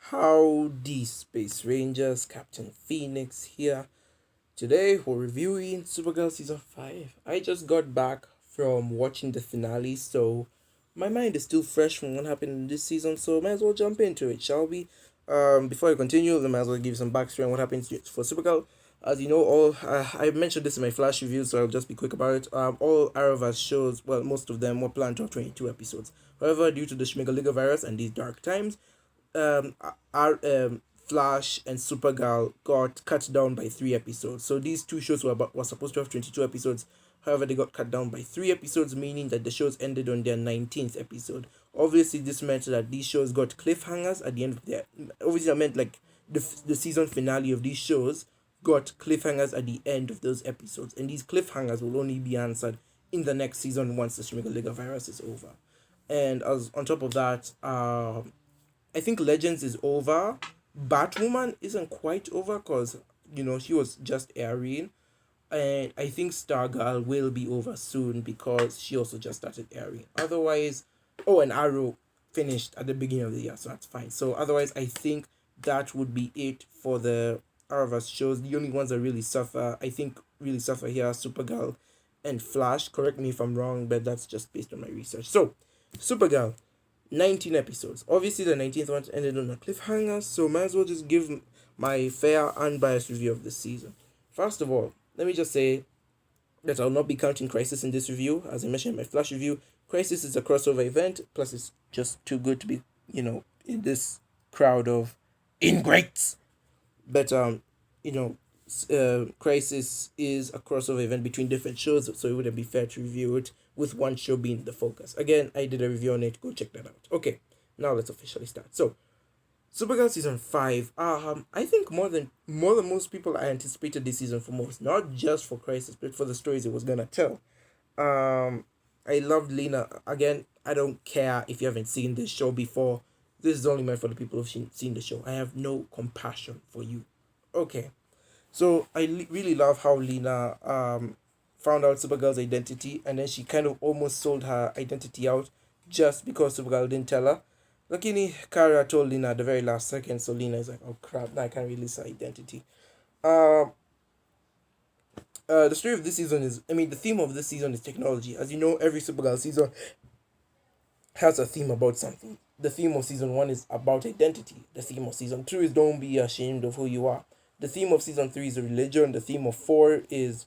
Howdy, Space Rangers, Captain Phoenix here. Today we're reviewing Supergirl Season 5. I just got back from watching the finale, so my mind is still fresh from what happened in this season, so might as well jump into it, shall we? Before I continue, I might as well give some backstory on what happened for Supergirl. As you know, all I mentioned this in my flash review, so I'll just be quick about it. All Arrowverse shows, well, most of them were planned to have 22 episodes. However, due to the Schmegaliga virus and these dark times, our Flash and Supergirl got cut down by 3 episodes. So these two shows were supposed to have 22 episodes. However, they got cut down by 3 episodes, meaning that the shows ended on their 19th episode. Obviously, this meant that these shows got cliffhangers at the end of their. Obviously, I meant like the season finale of these shows got cliffhangers at the end of those episodes, and these cliffhangers will only be answered in the next season once the Schmegaliga virus is over. And as on top of that, I think Legends is over. Batwoman isn't quite over because she was just airing, and I think Stargirl will be over soon because she also just started airing. Otherwise, oh, and Arrow finished at the beginning of the year, so that's fine. So otherwise, I think that would be it for the Arrowverse shows. The only ones that really suffer here are Supergirl and Flash. Correct me if I'm wrong, but that's just based on my research. So, Supergirl. 19 episodes. Obviously, the 19th one ended on a cliffhanger, so might as well just give my fair, unbiased review of this season. First of all, let me just say that I'll not be counting Crisis in this review. As I mentioned in my Flash review, Crisis is a crossover event, plus it's just too good to be, in this crowd of ingrates. But Crisis is a crossover event between different shows, so it wouldn't be fair to review it with one show being the focus. Again, I did a review on it. Go check that out. Okay, now let's officially start. So, Supergirl season 5. I think more than most people, I anticipated this season for most, not just for Crisis, but for the stories it was gonna tell. Um, I loved Lena. Again, I don't care if you haven't seen this show before. This is only meant for the people who've seen the show. I have no compassion for you. Okay, so I really love how Lena found out Supergirl's identity, and then she kind of almost sold her identity out just because Supergirl didn't tell her. Luckily, Kara told Lena at the very last second, so Lena is like, "Oh crap! Now I can't release her identity." Uh, the story of this season is, I mean, the theme of this season is technology. As you know, every Supergirl season has a theme about something. The theme of season 1 is about identity. The theme of season 2 is don't be ashamed of who you are. The theme of season 3 is religion. The theme of 4 is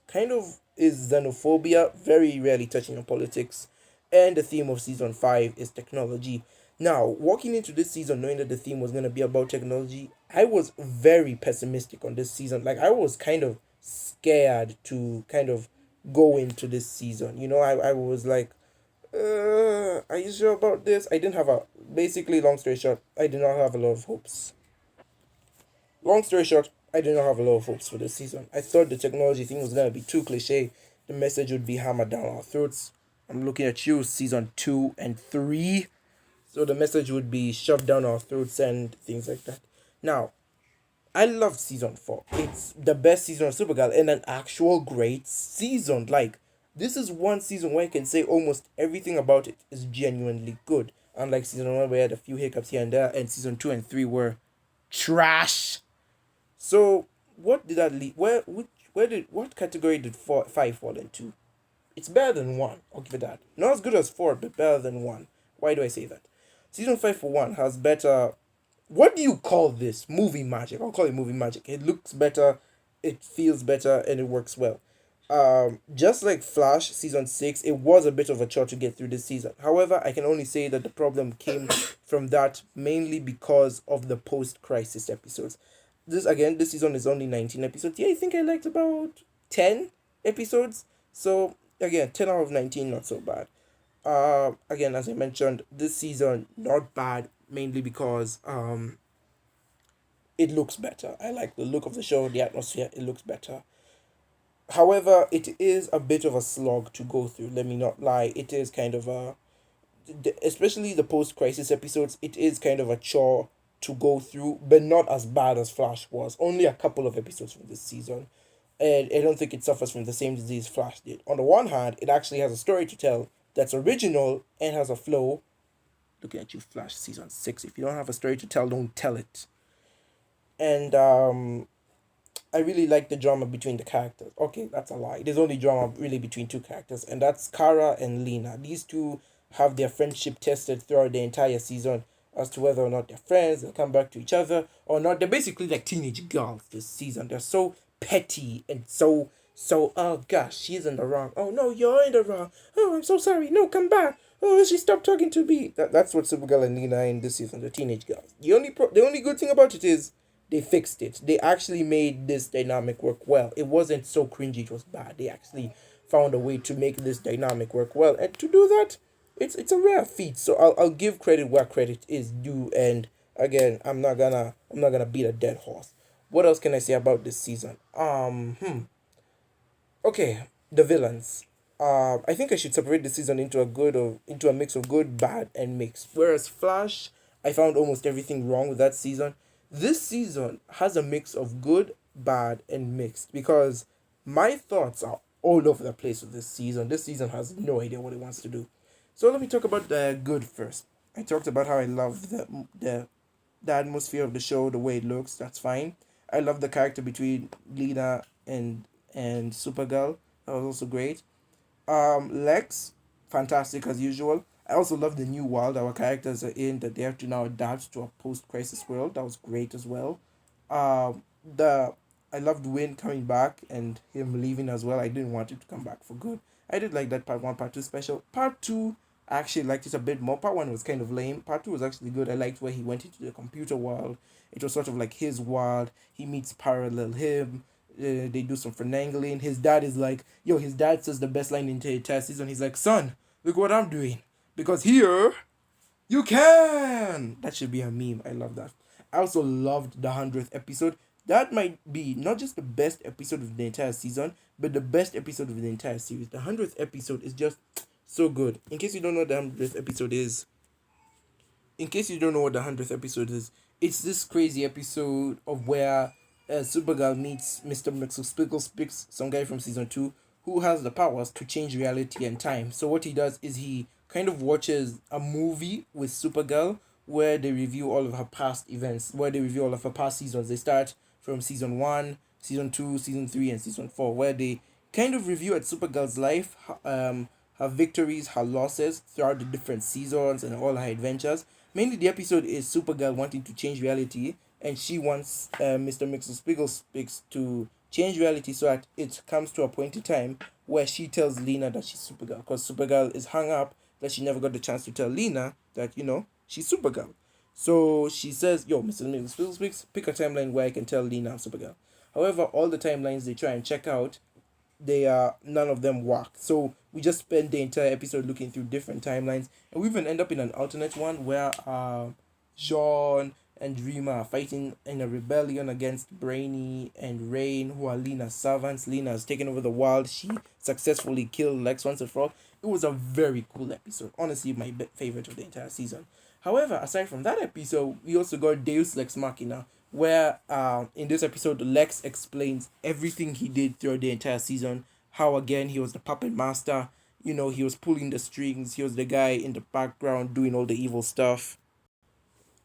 xenophobia, very rarely touching on politics. And the theme of season 5 is technology. Now, walking into this season knowing that the theme was going to be about technology, I was very pessimistic on this season. Like, I was kind of scared to kind of go into this season. I was like, are you sure about this? I didn't have a basically long story short, I did not have a lot of hopes. Long story short, I did not have a lot of hopes for this season. I thought the technology thing was gonna be too cliche. The message would be hammered down our throats. I'm looking at you, season 2 and 3. So the message would be shoved down our throats and things like that. Now, I loved season 4. It's the best season of Supergirl and an actual great season. Like, this is one season where I can say almost everything about it is genuinely good. Unlike season 1, where I had a few hiccups here and there, and season 2 and 3 were trash. So, what did that lead? What category did 5 fall into? It's better than 1. I'll give it that. Not as good as 4, but better than 1. Why do I say that? Season 5 for 1 has better, what do you call this? Movie magic. I'll call it movie magic. It looks better, it feels better, and it works well. Just like Flash season 6, it was a bit of a chore to get through this season. However, I can only say that the problem came from that mainly because of the post-crisis episodes. This season is only 19 episodes. Yeah, I think I liked about 10 episodes. So again, 10 out of 19, not so bad. Again, as I mentioned, this season not bad mainly because it looks better. I like the look of the show, the atmosphere. It looks better. However, it is a bit of a slog to go through. Let me not lie. It is kind of especially the post-crisis episodes. It is kind of a chore to go through, but not as bad as Flash was. Only a couple of episodes from this season, and I don't think it suffers from the same disease Flash did. On the one hand, it actually has a story to tell that's original and has a flow. looking at you, Flash season 6. If you don't have a story to tell, don't tell it. And I really like the drama between the characters. Okay, that's a lie. There's only drama really between two characters, and that's Kara and Lena. These two have their friendship tested throughout the entire season as to whether or not they're friends, they'll come back to each other or not. They're basically like teenage girls this season. They're so petty and so oh gosh, she's in the wrong. Oh no, you're in the wrong. Oh, I'm so sorry. No, come back. Oh, she stopped talking to me. That's what Supergirl and Lena are in this season. They're teenage girls. The only good thing about it is they fixed it. They actually made this dynamic work well. It wasn't so cringy, it was bad. They actually found a way to make this dynamic work well. And to do that, it's a rare feat. So I'll give credit where credit is due. And again, I'm not gonna beat a dead horse. What else can I say about this season? Okay, the villains. I think I should separate the season into a mix of good, bad, and mixed. Whereas Flash, I found almost everything wrong with that season. This season has a mix of good, bad, and mixed because my thoughts are all over the place with this season. This season has no idea what it wants to do. So let me talk about the good first. I talked about how I love the atmosphere of the show, the way it looks. That's fine. I love the character between Lena and Supergirl. That was also great. Lex, fantastic as usual. I also love the new world our characters are in that they have to now adapt to a post-crisis world. That was great as well. The I loved Win coming back and him leaving as well. I didn't want him to come back for good. I did like that part one, part two special. Part two, I actually liked it a bit more. Part one was kind of lame. Part two was actually good. I liked where he went into the computer world. It was sort of like his world. He meets parallel him. They do some finagling. His dad is like, yo, his dad says the best line in the entire season. He's like, son, look what I'm doing. Because here, you can. That should be a meme. I love that. I also loved the 100th episode. That might be not just the best episode of the entire season, but the best episode of the entire series. The 100th episode is just so good. In case you don't know what the 100th episode is, it's this crazy episode of where Supergirl meets Mr. Mixel some guy from season 2, who has the powers to change reality and time. So what he does is he kind of watches a movie with Supergirl where they review all of her past events, where they review all of her past seasons. They start from season 1, season 2, season 3, and season 4, where they kind of review at Supergirl's life, her victories, her losses throughout the different seasons and all her adventures. Mainly, the episode is Supergirl wanting to change reality, and she wants Mr. Mixel to change reality so that it comes to a point in time where she tells Lena that she's Supergirl, because Supergirl is hung up that she never got the chance to tell Lena that, she's Supergirl. So she says, yo, Mr. Mixel, pick a timeline where I can tell Lena I'm Supergirl. However, all the timelines they try and check out, none of them work. So we just spend the entire episode looking through different timelines, and we even end up in an alternate one where John and Dreamer are fighting in a rebellion against Brainy and Rain, who are Lena's servants. Lena has taken over the world. She successfully killed Lex once and for all. It was a very cool episode. Honestly, my favorite of the entire season. However, aside from that episode, we also got Deus Lex Machina, where in this episode Lex explains everything he did throughout the entire season. How again he was the puppet master. He was pulling the strings. He was the guy in the background doing all the evil stuff.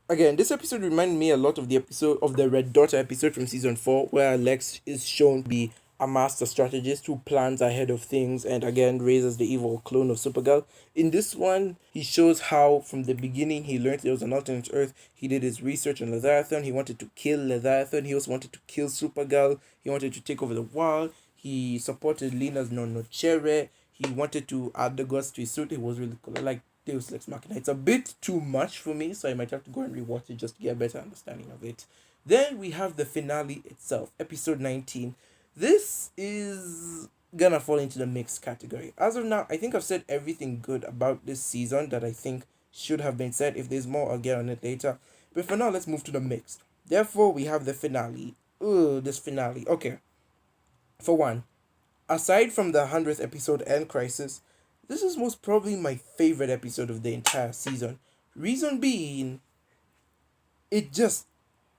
Again, this episode reminded me a lot of the episode of the Red Daughter episode from season 4, where Lex is shown to be a master strategist who plans ahead of things and again raises the evil clone of Supergirl. In this one, he shows how from the beginning he learned there was an alternate Earth. He did his research on Leviathan. He wanted to kill Leviathan. He also wanted to kill Supergirl. He wanted to take over the world. He supported Lena's non-nochere. He wanted to add the gods to his suit. It was really cool. I like Deus Ex Machina. It's a bit too much for me, so I might have to go and rewatch it just to get a better understanding of it. Then we have the finale itself, episode 19. This is gonna fall into the mixed category. As of now, I think I've said everything good about this season that I think should have been said. If there's more, I'll get on it later. But for now, let's move to the mixed. Therefore, we have the finale. This finale. Okay. For one, aside from the 100th episode End Crisis, this is most probably my favorite episode of the entire season. Reason being, it just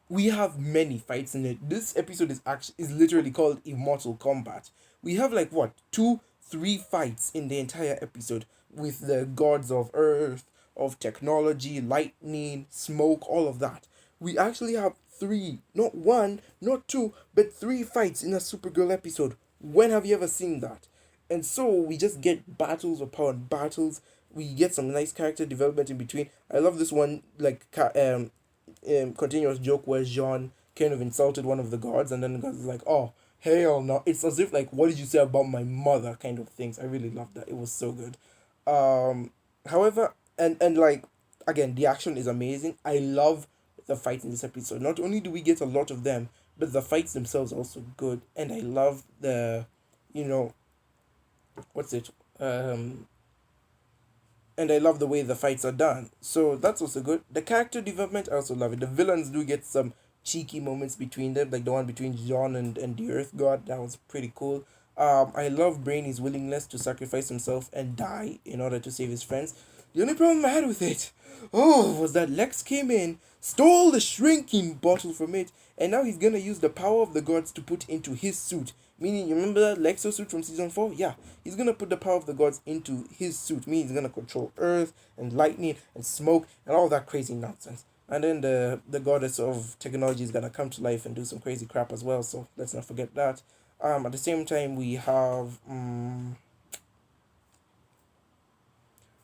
we have many fights in it. This episode is literally called Immortal Combat. We have like what 2-3 fights in the entire episode with the gods of Earth, of technology, lightning, smoke, all of that. We actually have three, not one, not two, but three fights in a Supergirl episode. When have you ever seen that? And so we just get battles upon battles. We get some nice character development in between. I love this one, like continuous joke where Jean kind of insulted one of the guards, and then the guards is like, "Oh, hell no!" It's as if like, "What did you say about my mother?" kind of things. I really loved that. It was so good. Um, However, and like again, the action is amazing. I love the fights in this episode. Not only do we get a lot of them, but the fights themselves are also good. And I love the, you know, what's it? And I love the way the fights are done. So that's also good. The character development, I also love it. The villains do get some cheeky moments between them, like the one between John and the Earth God. That was pretty cool. I love Brainy's willingness to sacrifice himself and die in order to save his friends. The only problem I had with it, was that Lex came in, stole the shrinking bottle from it, and now he's gonna use the power of the gods to put into his suit. Meaning, you remember that Lexo suit from season 4? Yeah, he's gonna put the power of the gods into his suit. Meaning he's gonna control earth and lightning and smoke and all that crazy nonsense. And then the goddess of technology is gonna come to life and do some crazy crap as well. So let's not forget that. At the same time, we have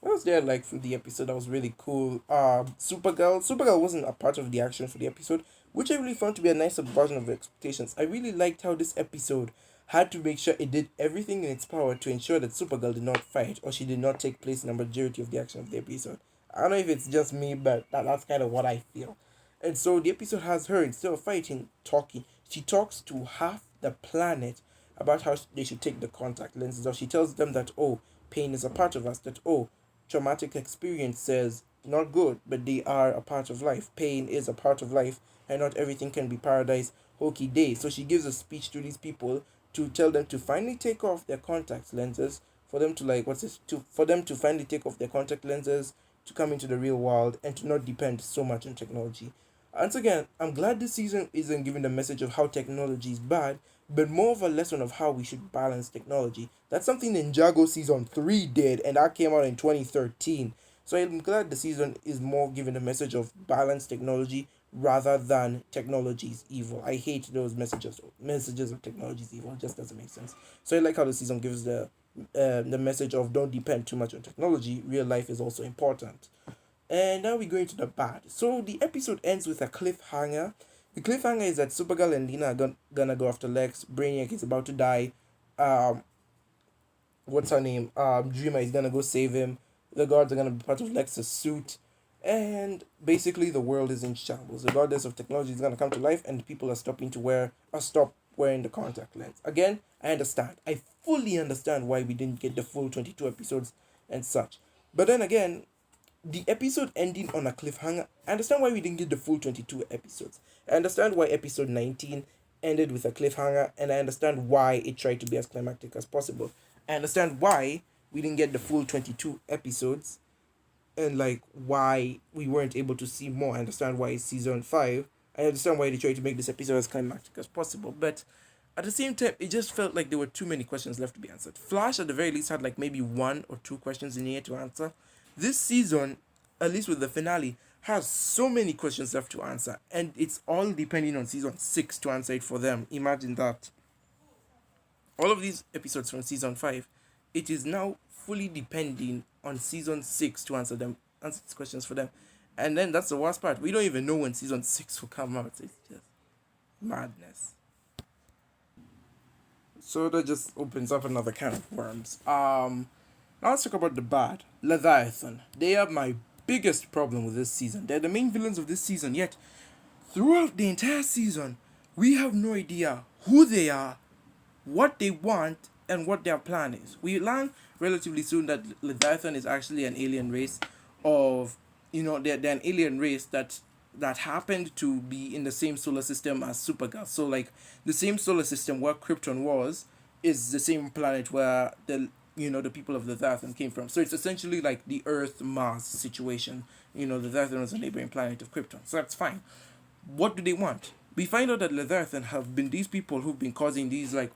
what was there like from the episode that was really cool? Supergirl. Supergirl wasn't a part of the action for the episode, which I really found to be a nice subversion of expectations. I really liked how this episode had to make sure it did everything in its power to ensure that Supergirl did not fight or she did not take place in a majority of the action of the episode. I don't know if it's just me, but that's kind of what I feel. And so the episode has her, instead of fighting, talking. She talks to half the planet about how they should take the contact lenses, or she tells them that, oh, pain is a part of us, that, oh, traumatic experiences not good, but they are a part of life. Pain is a part of life, and not everything can be paradise hokey day. So she gives a speech to these people to tell them to finally take off their contact lenses, for them to like what's this to for them to finally take off their contact lenses to come into the real world and to not depend so much on technology. Once again, I'm glad this season isn't giving the message of how technology is bad, but more of a lesson of how we should balance technology. That's something Ninjago season 3 did, and that came out in 2013. So I'm glad the season is more giving the message of balanced technology rather than technology is evil. I hate those messages of technology is evil. It just doesn't make sense. So I like how the season gives the message of don't depend too much on technology. Real life is also important. And now we go into the bad. So the episode ends with a cliffhanger. The cliffhanger is that Supergirl and Lena are gonna go after Lex. Brainiac is about to die. Um, what's her name? Dreamer is gonna go save him. The guards are gonna be part of Lex's suit. And basically the world is in shambles. The goddess of technology is gonna come to life, and people are stop wearing the contact lens. Again, I understand. I fully understand why we didn't get the full 22 episodes and such. But then again, the episode ending on a cliffhanger, I understand why we didn't get the full 22 episodes. I understand why episode 19 ended with a cliffhanger, and I understand why it tried to be as climactic as possible. I understand why we didn't get the full 22 episodes, and like why we weren't able to see more. I understand why it's season 5. I understand why they tried to make this episode as climactic as possible, but at the same time, it just felt like there were too many questions left to be answered. Flash, at the very least, had like maybe one or two questions in here to answer. This season, at least with the finale, has so many questions left to answer, and it's all depending on season 6 to answer it for them. Imagine that. All of these episodes from season 5, it is now fully depending on season 6 to answer these questions for them. And then that's the worst part. We don't even know when season 6 will come out. It's just madness. So that just opens up another can of worms. Now let's talk about the bad. Leviathan. They are my biggest problem with this season. They're the main villains of this season, yet throughout the entire season, we have no idea who they are, what they want, and what their plan is. We learn relatively soon that Leviathan is actually an alien race of, they're an alien race that happened to be in the same solar system as Supergirl. So like the same solar system where Krypton was is the same planet where the people of Leviathan came from. So it's essentially like the Earth Mars situation. Leviathan was a neighboring planet of Krypton. So that's fine. What do they want? We find out that Leviathan have been these people who've been causing these like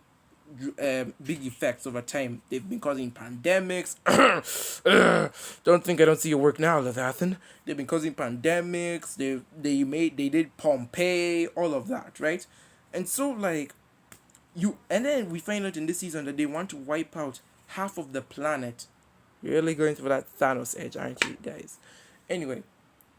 big effects over time. They've been causing pandemics. Don't think I don't see your work now, Leviathan. They've been causing pandemics. They did Pompeii, all of that, right? And so like and then we find out in this season that they want to wipe out half of the planet. You're really going for that Thanos edge, aren't you, guys? Anyway,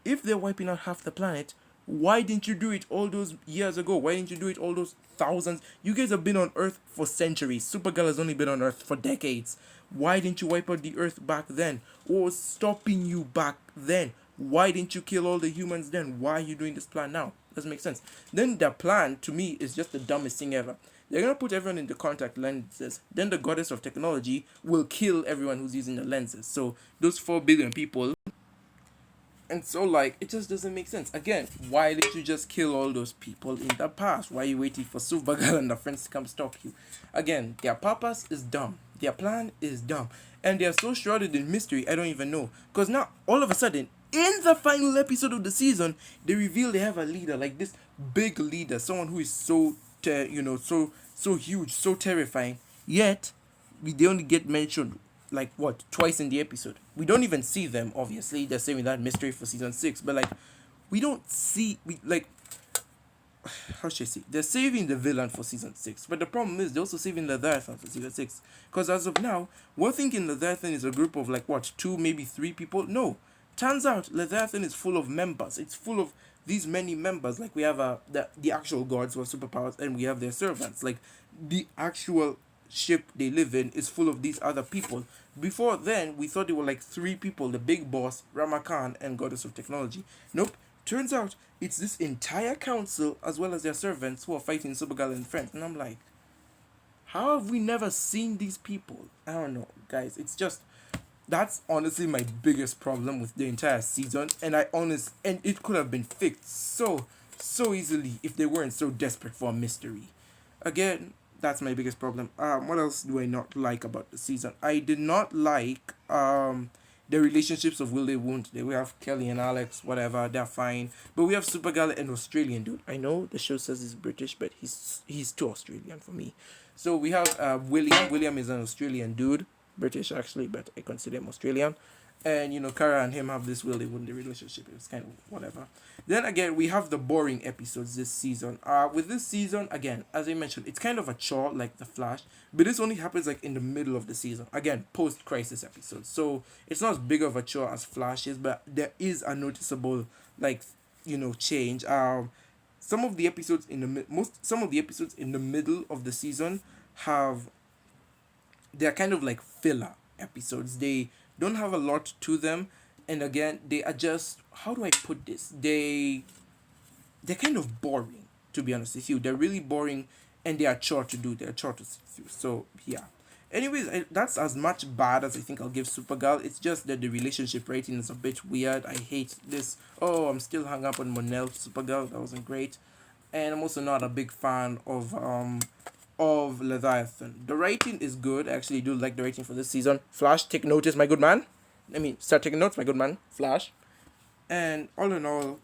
if they're wiping out half the planet, why didn't you do it all those years ago? Why didn't you do it all those thousands? You guys have been on Earth for centuries. Supergirl has only been on Earth for decades. Why didn't you wipe out the Earth back then? What was stopping you back then? Why didn't you kill all the humans then? Why are you doing this plan now? Doesn't make sense. Then the plan, to me, is just the dumbest thing ever. They're gonna put everyone in the contact lenses. Then the goddess of technology will kill everyone who's using the lenses. So those 4 billion people. And so, like, it just doesn't make sense. Again, why did you just kill all those people in the past? Why are you waiting for Supergirl and the friends to come stop you? Again, their purpose is dumb. Their plan is dumb. And they are so shrouded in mystery, I don't even know. Because now, all of a sudden, in the final episode of the season, they reveal they have a leader, like this big leader, someone who is so, so huge, so terrifying. Yet, they only get mentioned like what twice in the episode. We don't even see them. Obviously, they're saving that mystery for season 6. But like, we don't see we like how should I say? They're saving the villain for season 6. But the problem is they're also saving the Leviathan for season 6. Because as of now, we're thinking Leviathan is a group of like what 2, maybe 3 people. No, turns out Leviathan is full of members. It's full of these many members. Like we have the actual gods who have superpowers, and we have their servants. Like the actual ship they live in is full of these other people. Before then, we thought they were like 3 people: the big boss, Ramakan, and Goddess of Technology. Nope. Turns out it's this entire council as well as their servants who are fighting Supergirl and friends. And I'm like, how have we never seen these people? I don't know, guys. It's just that's honestly my biggest problem with the entire season, and and it could have been fixed so easily if they weren't so desperate for a mystery. Again, that's my biggest problem. What else do I not like about the season? I did not like the relationships of Will They Won't They. We have Kelly and Alex, whatever, they're fine. But we have Supergirl and Australian dude. I know the show says he's British, but he's too Australian for me. So we have William. William is an Australian dude, British actually, but I consider him Australian. And Kara and him have this Will They Won't They relationship. It's kind of whatever. Then again, we have the boring episodes this season. With this season, again, as I mentioned, it's kind of a chore like The Flash, but this only happens like in the middle of the season. Again, post-crisis episodes, so it's not as big of a chore as Flash is, but there is a noticeable like change. Some of the episodes in the some of the episodes in the middle of the season have they're kind of like filler episodes. They don't have a lot to them, and again, they are just how do I put this? They're kind of boring, to be honest with you. They're really boring, and they are chore to do. They're chore to sit through. So yeah. Anyways, that's as much bad as I think I'll give Supergirl. It's just that the relationship rating is a bit weird. I hate this. Oh, I'm still hung up on Monel Supergirl. That wasn't great, and I'm also not a big fan of Leviathan. The writing is good. I actually do like the writing for this season. Flash, take notice, my good man. Start taking notes, my good man. Flash. And all in all,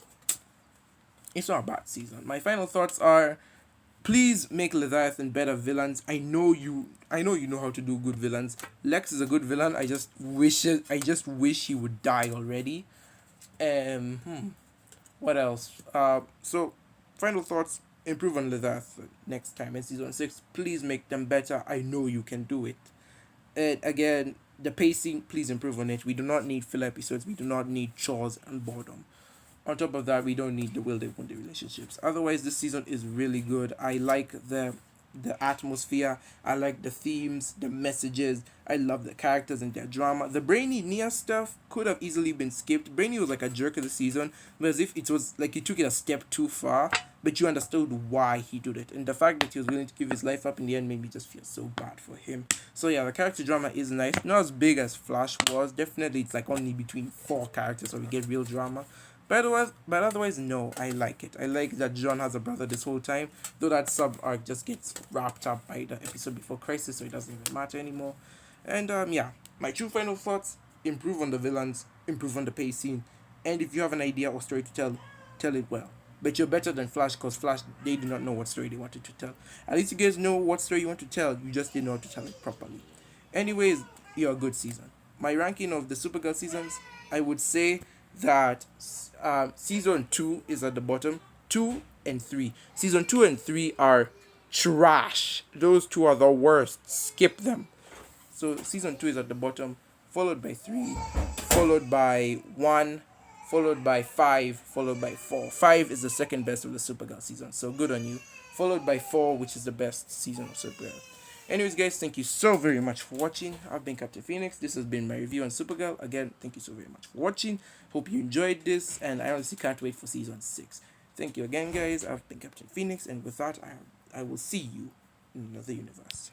it's not a bad season. My final thoughts are, please make Leviathan better villains. I know you know how to do good villains. Lex is a good villain. I just wish he would die already. What else? So final thoughts, improve on Leviathan next time in season 6. Please make them better. I know you can do it. And again, the pacing, please improve on it. We do not need filler episodes. We do not need chores and boredom. On top of that, we don't need the will they won't they relationships. Otherwise, this season is really good. I like the atmosphere. I like the themes, the messages. I love the characters and their drama. The Brainy Nia stuff could have easily been skipped. Brainy was like a jerk of the season, but as if it was like he took it a step too far, but you understood why he did it. And the fact that he was willing to give his life up in the end made me just feel so bad for him. So yeah, the character drama is nice. Not as big as Flash was. Definitely it's like only between 4 characters so we get real drama. But otherwise, no, I like it. I like that John has a brother this whole time, though that sub arc just gets wrapped up by the episode before Crisis, so it doesn't even matter anymore. And yeah, my true final thoughts: improve on the villains, improve on the pacing, and if you have an idea or story to tell it well. But you're better than Flash because Flash, they do not know what story they wanted to tell. At least you guys know what story you want to tell. You just didn't know how to tell it properly. Anyways, you're a good season. My ranking of the Supergirl seasons, I would say that season 2 is at the bottom. 2 and 3. Season 2 and 3 are trash. Those two are the worst. Skip them. So season 2 is at the bottom, followed by 3, followed by 1, followed by 5, followed by 4. 5 is the second best of the Supergirl season, so good on you. Followed by 4, which is the best season of Supergirl. Anyways, guys, thank you so very much for watching. I've been Captain Phoenix. This has been my review on Supergirl. Again, thank you so very much for watching. Hope you enjoyed this, and I honestly can't wait for season 6. Thank you again, guys. I've been Captain Phoenix, and with that, I will see you in another universe.